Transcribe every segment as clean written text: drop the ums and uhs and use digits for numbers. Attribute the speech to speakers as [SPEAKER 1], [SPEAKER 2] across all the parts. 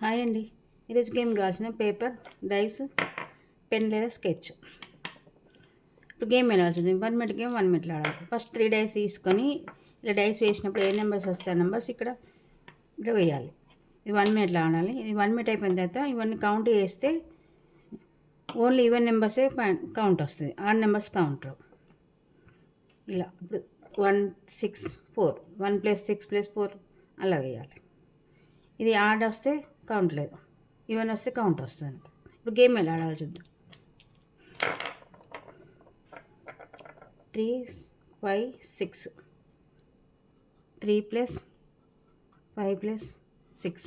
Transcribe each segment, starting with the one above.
[SPEAKER 1] Hi అండి. ఈరోజు game కావాల్సిన పేపర్, డైస్, పెన్ లేదా స్కెచ్. ఇప్పుడు గేమ్ ఎలా అవుతుంది? 1 మినిట్ గేమ్ 1 మినిట్లో ఆడాలి. ఫస్ట్ 3 డైస్ తీసుకొని ఇలా డైస్ వేసినప్పుడు ఏ నెంబర్స్ వస్తాయి నెంబర్స్ ఇక్కడ వేయాలి. ఇది 1 మినిట్లో ఆడాలి. ఇది 1 మినిట్ అయిపోయిన తర్వాత ఇవన్నీ కౌంట్ చేస్తే ఓన్లీ ఈవెన్ నెంబర్సే కౌంట్ వస్తుంది. Odd numbers counter. ఇలా ఇప్పుడు 1 6 4 1 + 6 + 4 అలా వేయాలి. ఇది ఆడ్ వస్తే కౌంట్ లేదు, ఈవెన్ వస్తే కౌంట్ వస్తుంది. ఇప్పుడు గేమ్ ఎలా ఆడాలి చూద్దాం. 3 5 6 3 + 5 + 6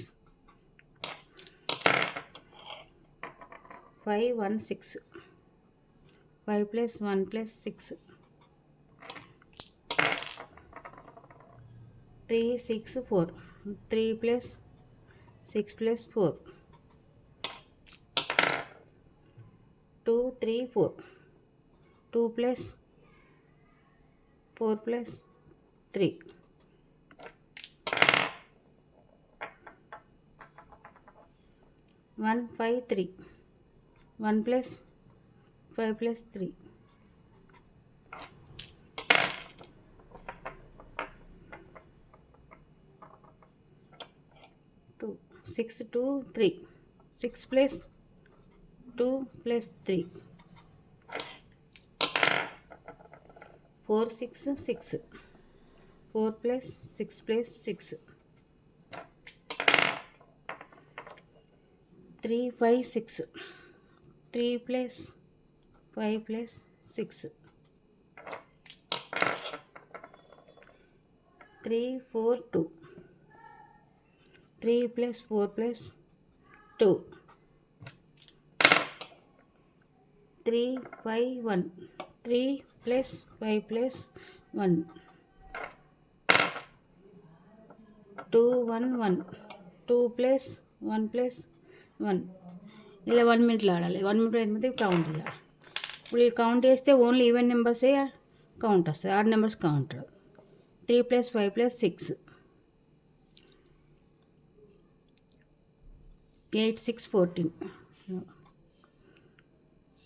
[SPEAKER 1] 5 1 6 5 + 1 + 6 3 6 4 3 + 6 + 4 2 3 4 2 + 4 + 3 1 5 3 1 + 5 + 3 2 6 2 3 6 + 2 + 3 4 6 6 4 + 6 + 6 3 5 6 3 + 5 + 6 3 4 2 3 + 4 + 2 3 5 1 3 + 5 + 1 2 1 1 2 + 1 + 1 ఇలా 1 మినిట్లో ఆడాలి. 1 మినిట్ అయిపోతే కౌంట్ చేయాలి. ఇప్పుడు కౌంట్ చేస్తే ఓన్లీ ఈవెన్ నెంబర్సే కౌంట్ వస్తుంది, ఆడ్ నెంబర్స్ కౌంట్. 3 + 5 + 6 8 6 14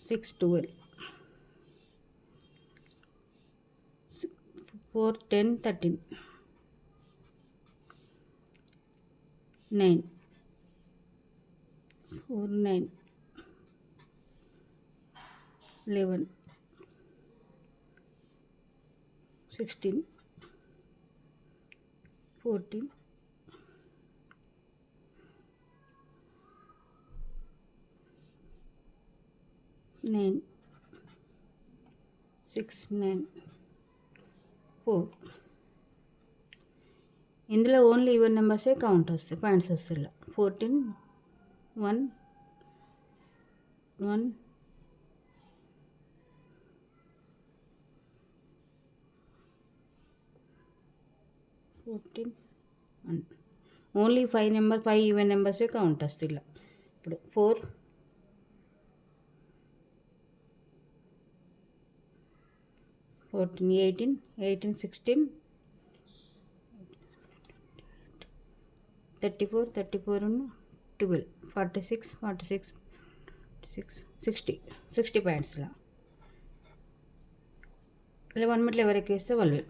[SPEAKER 1] 6 12 4 10 13 9 4 9 11 16 14 9 6 9 4 ఇందులో ఓన్లీ ఈవెన్ నెంబర్సే కౌంట్ వస్తాయి, పాయింట్స్ వస్తాయి. ఇలా 14 1 1 14 1 ఓన్లీ 5 ఈవెన్ నెంబర్సే కౌంట్ వస్తాయి. ఇలా ఇప్పుడు 4 14 18 18 16 34 34 12 46 46 60 60 పాయింట్స్. ఇలా 1 మినిట్లో ఎవరికి వేస్తే వాళ్ళు